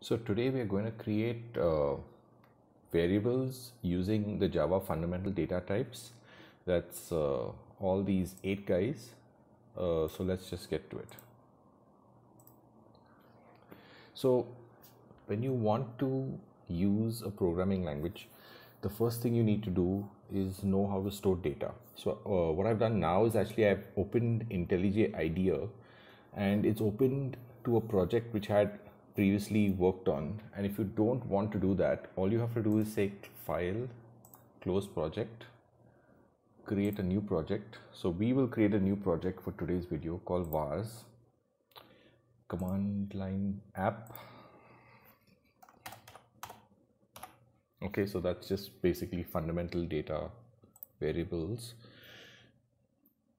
So today we are going to create variables using the Java fundamental data types. That's all these 8 guys. So let's just get to it. So when you want to use a programming language, the first thing you need to do is know how to store data. So what I've done now is actually I've opened IntelliJ IDEA, and it's opened to a project which I had previously worked on. And if you don't want to do that, all you have to do is say file, close project, create a new project. So we will create a new project for today's video called vars command line app. Okay, so that's just basically fundamental data variables.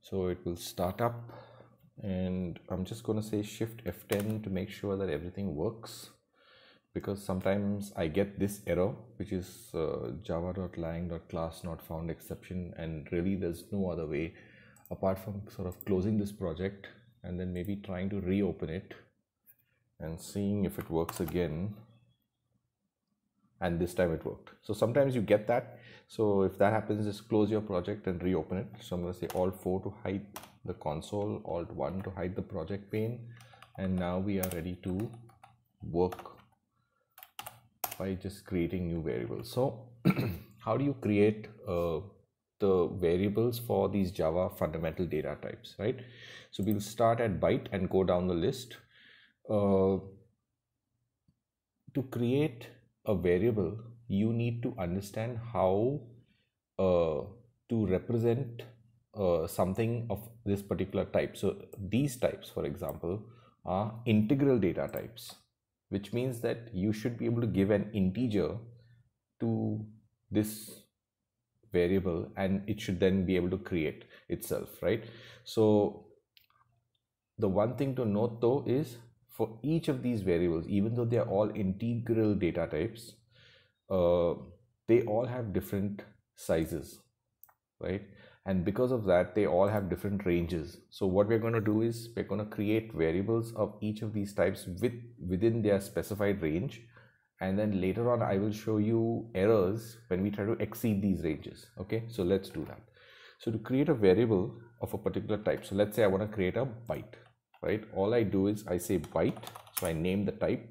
So it will start up, and I'm just going to say shift F10 to make sure that everything works, because sometimes I get this error which is java.lang.class not found exception, and really there's no other way apart from sort of closing this project and then maybe trying to reopen it and seeing if it works again. And this time it worked. So sometimes you get that. So if that happens, just close your project and reopen it. So I'm going to say Alt4 to hide the console, Alt1 to hide the project pane, and now we are ready to work by just creating new variables. So how do you create the variables for these Java fundamental data types, right? So we'll start at byte and go down the list. To create a variable, you need to understand how to represent something of this particular type. So these types, for example, are integral data types, which means that you should be able to give an integer to this variable and it should then be able to create itself, right? So the one thing to note though is, for each of these variables, even though they are all integral data types, they all have different sizes, right? And because of that, they all have different ranges. So what we're going to do is we're going to create variables of each of these types within their specified range. And then later on, I will show you errors when we try to exceed these ranges. Okay, so let's do that. So to create a variable of a particular type, so let's say I want to create a byte. Right, all I do is I say byte, so I name the type,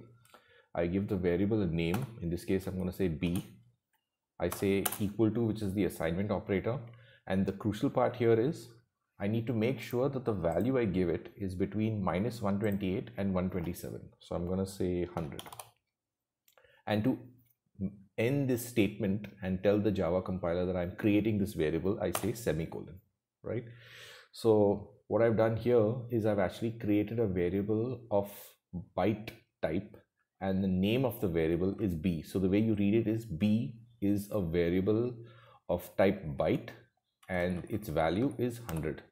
I give the variable a name. In this case I'm going to say b. I say equal to, which is the assignment operator, and the crucial part here is I need to make sure that the value I give it is between -128 and 127. So I'm going to say 100, and to end this statement and tell the Java compiler that I'm creating this variable, I say semicolon, right? So what I've done here is I've actually created a variable of byte type, and the name of the variable is b. So the way you read it is b is a variable of type byte and its value is 100.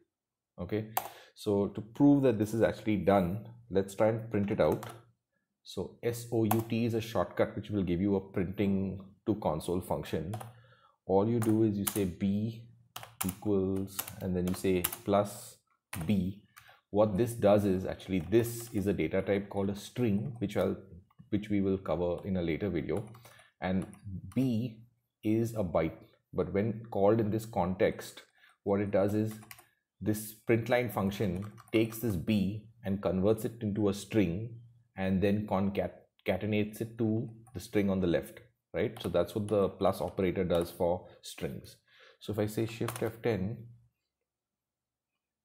Okay, so to prove that this is actually done, let's try and print it out. So SOUT is a shortcut which will give you a printing to console function. All you do is you say b equals, and then you say plus b. What this does is, actually this is a data type called a string, which we will cover in a later video, and b is a byte. But when called in this context, what it does is this printline function takes this b and converts it into a string and then concatenates it to the string on the left, right? So that's what the plus operator does for strings. So if I say shift F10,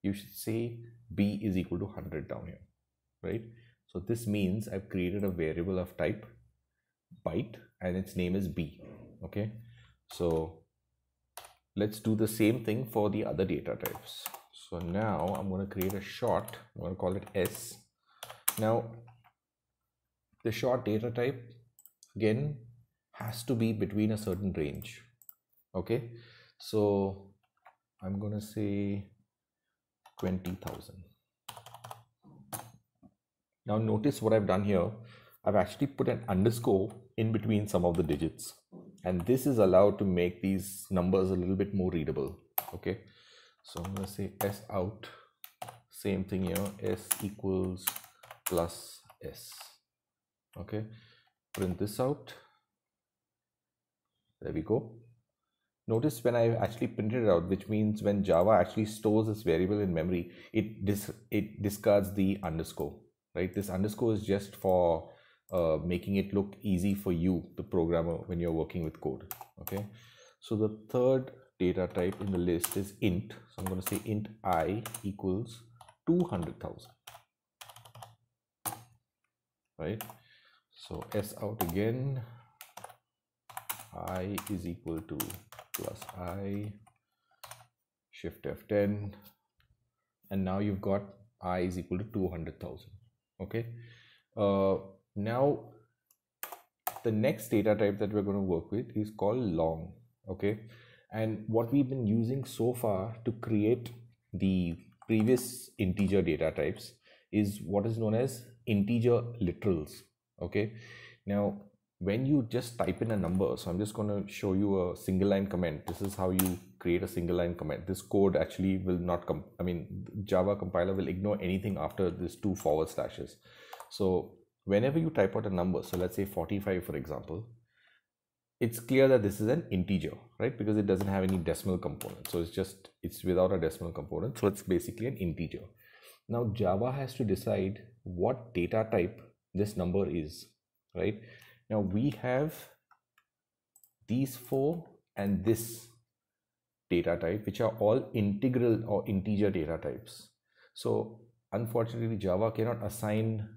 you should say b is equal to 100 down here, right? So this means I've created a variable of type byte and its name is b. Okay, so let's do the same thing for the other data types. So now I'm going to create a short, I'm going to call it s. Now the short data type again has to be between a certain range. Okay, so I'm going to say 20,000. Now notice what I've done here. I've actually put an underscore in between some of the digits, and this is allowed to make these numbers a little bit more readable. Okay, so I'm going to say s out, same thing here, s equals plus s. Okay, print this out. There we go. Notice when I actually printed it out, which means when Java actually stores this variable in memory, it discards the underscore, right? This underscore is just for making it look easy for you, the programmer, when you're working with code. Okay, so the third data type in the list is int. So I'm going to say int I equals 200,000, right? So S out again, I is equal to plus I, shift F10, and now you've got I is equal to 200,000. Okay, now the next data type that we're going to work with is called long. Okay, and what we've been using so far to create the previous integer data types is what is known as integer literals. Okay, now when you just type in a number, so I'm just going to show you a single line comment. This is how you create a single line comment. This code actually will not come, I mean, Java compiler will ignore anything after this 2 forward slashes. So whenever you type out a number, so let's say 45 for example, it's clear that this is an integer, right? Because it doesn't have any decimal component. So it's without a decimal component. So it's basically an integer. Now Java has to decide what data type this number is, right? Now we have these 4 and this data type, which are all integral or integer data types. So unfortunately, Java cannot assign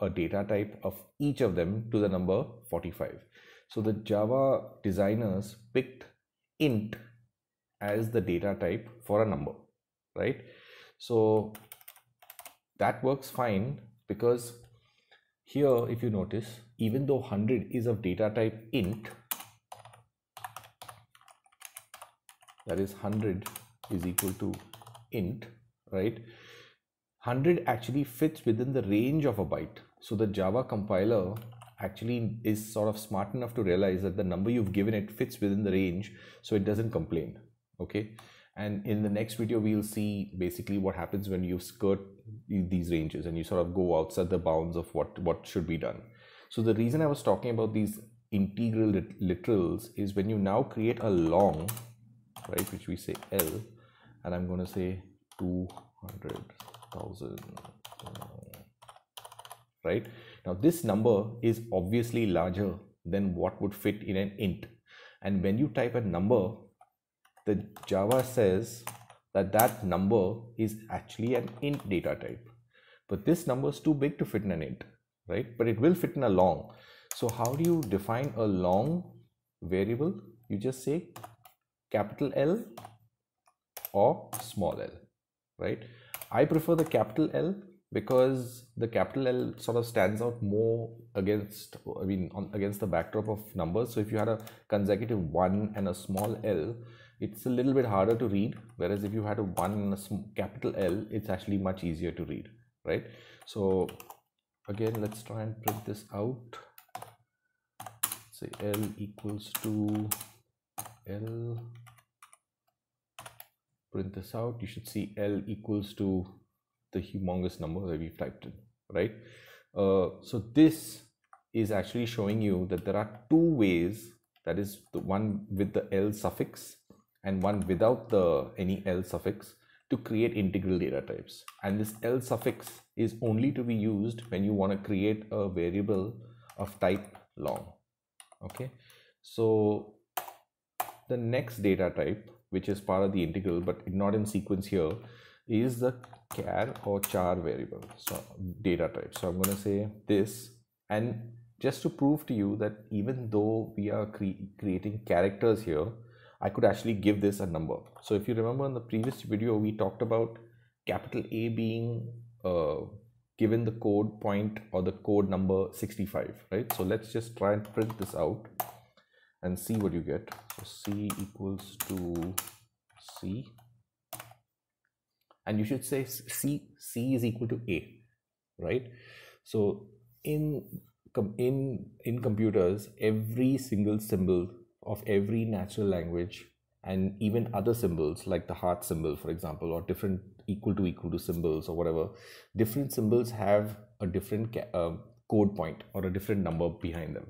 a data type of each of them to the number 45. So the Java designers picked int as the data type for a number, right? So that works fine, because here, if you notice, even though 100 is of data type int, that is 100 is equal to int, right? 100 actually fits within the range of a byte. So the Java compiler actually is sort of smart enough to realize that the number you've given it fits within the range, so it doesn't complain. Okay, and in the next video we'll see basically what happens when you skirt these ranges and you sort of go outside the bounds of what should be done. So the reason I was talking about these integral literals is when you now create a long, right, which we say L, and I'm going to say 200,000, right? Now this number is obviously larger than what would fit in an int, and when you type a number, the Java says that that number is actually an int data type, but this number is too big to fit in an int, right? But it will fit in a long. So how do you define a long variable? You just say capital L or small l, right? I prefer the capital L because the capital L sort of stands out more against, against the backdrop of numbers. So if you had a consecutive 1 and a small l, it's a little bit harder to read, whereas if you had a 1 and a capital L, it's actually much easier to read, right? So again, let's try and print this out. Say L equals to L, print this out. You should see L equals to the humongous number that we've typed in, right? So this is actually showing you that there are 2 ways, that is the one with the L suffix and one without the any L suffix, to create integral data types. And this L suffix is only to be used when you want to create a variable of type long. Okay, so the next data type, which is part of the integral but not in sequence here, is the char or char variable, so data type. So I'm going to say this, and just to prove to you that even though we are creating characters here, I could actually give this a number. So if you remember in the previous video, we talked about capital A being given the code point or the code number 65, right? So let's just try and print this out and see what you get. So C equals to C, and you should say C is equal to A, right? So in computers, every single symbol of every natural language, and even other symbols like the heart symbol, for example, or different equal to symbols or whatever, different symbols have a different code point or a different number behind them.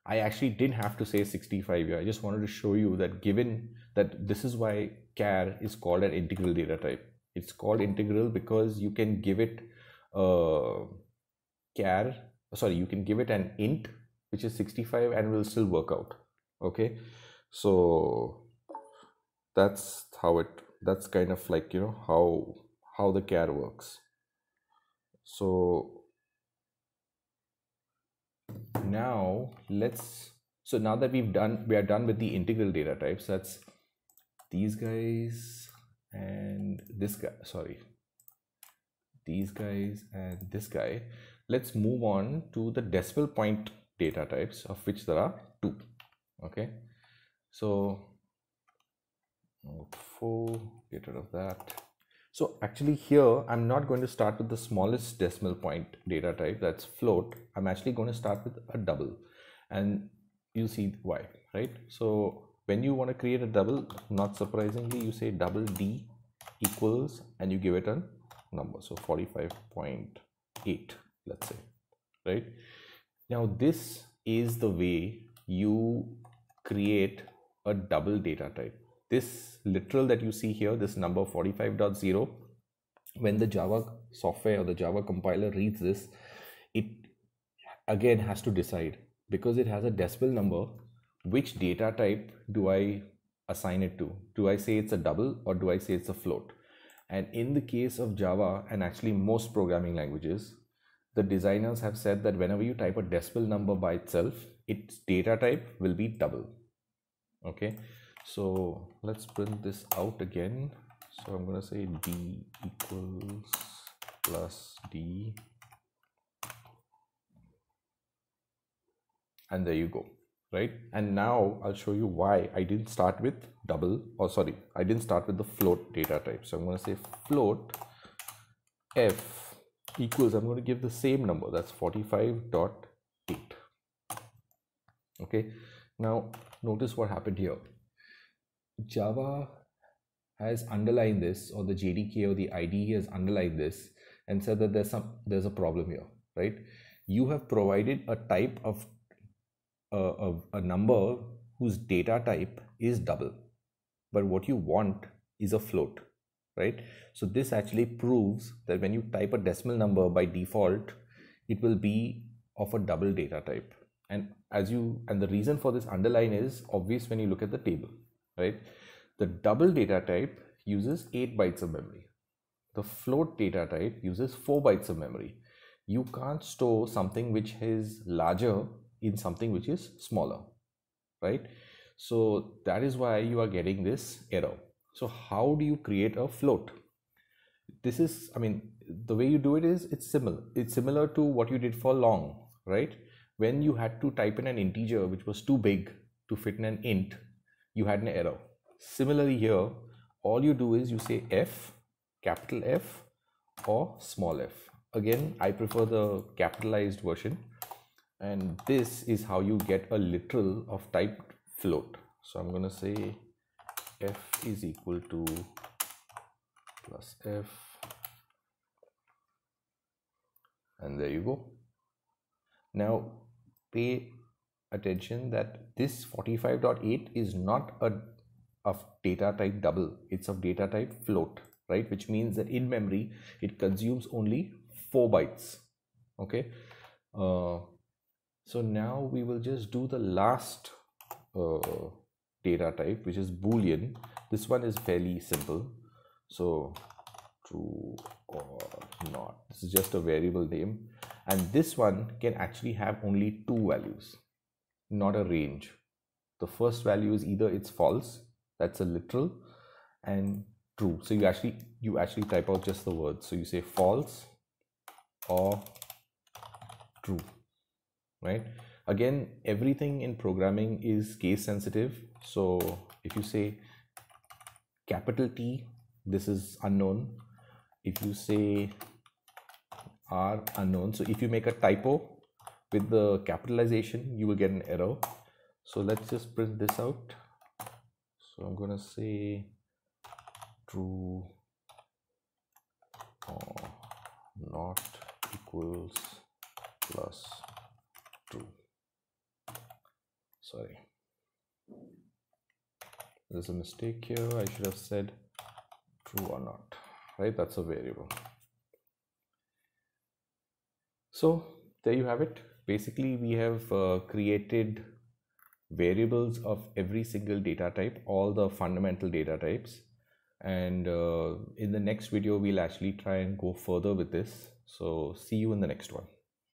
I actually didn't have to say 65 here. I just wanted to show you that given that this is why char is called an integral data type. It's called integral because you can give it you can give it an int which is 65 and will still work out. Okay, so that's kind of like, you know, how the char works. So now now that we are done with the integral data types, that's these guys and this guy, these guys and this guy. Let's move on to the decimal point data types, of which there are 2. Okay, so 4, get rid of that. So actually here I'm not going to start with the smallest decimal point data type, that's float. I'm actually going to start with a double, and you'll see why, right? So when you want to create a double, not surprisingly, you say double D equals and you give it a number, so 45.8, let's say, right? Now this is the way you create a double data type. This literal that you see here, this number 45.0, when the Java software or the Java compiler reads this, it again has to decide, because it has a decimal number, which data type do I assign it to? Do I say it's a double or do I say it's a float? And in the case of Java, and actually most programming languages, the designers have said that whenever you type a decimal number by itself, its data type will be double. Okay, so let's print this out again. So I'm going to say D equals plus D, and there you go, right? And now I'll show you why I didn't start with I didn't start with the float data type. So I'm going to say float f equals, I'm going to give the same number, that's 45.8. Okay, now notice what happened here. Java has underlined this, or the JDK or the IDE has underlined this and said that there's a problem here, right? You have provided a type of a number whose data type is double, but what you want is a float, right? So this actually proves that when you type a decimal number, by default it will be of a double data type. And the reason for this underline is obvious when you look at the table, right? The double data type uses 8 bytes of memory. The float data type uses 4 bytes of memory. You can't store something which is larger in something which is smaller, right? So that is why you are getting this error. So how do you create a float? This is, I mean, the way you do it is, it's similar to what you did for long, right? When you had to type in an integer which was too big to fit in an int, you had an error. Similarly here, all you do is you say f, capital F or small f. Again, I prefer the capitalized version, and this is how you get a literal of type float. So I'm going to say f is equal to plus f, and there you go. Now pay attention that this 45.8 is not of data type double, it's of data type float, right? Which means that in memory it consumes only 4 bytes. Okay, so now we will just do the last data type, which is Boolean. This one is fairly simple. So true or not, this is just a variable name, and this one can actually have only 2 values, not a range. The first value is either it's false, that's a literal, and true. So you actually type out just the words. So you say false or true, right? Again, everything in programming is case sensitive. So if you say capital T, this is unknown. If you say R, unknown. So if you make a typo with the capitalization, you will get an error. So let's just print this out. So I'm going to say true or not equals plus sorry, there's a mistake here. I should have said true or not, right? That's a variable. So there you have it. Basically, we have created variables of every single data type, all the fundamental data types. And in the next video, we'll actually try and go further with this. So see you in the next one.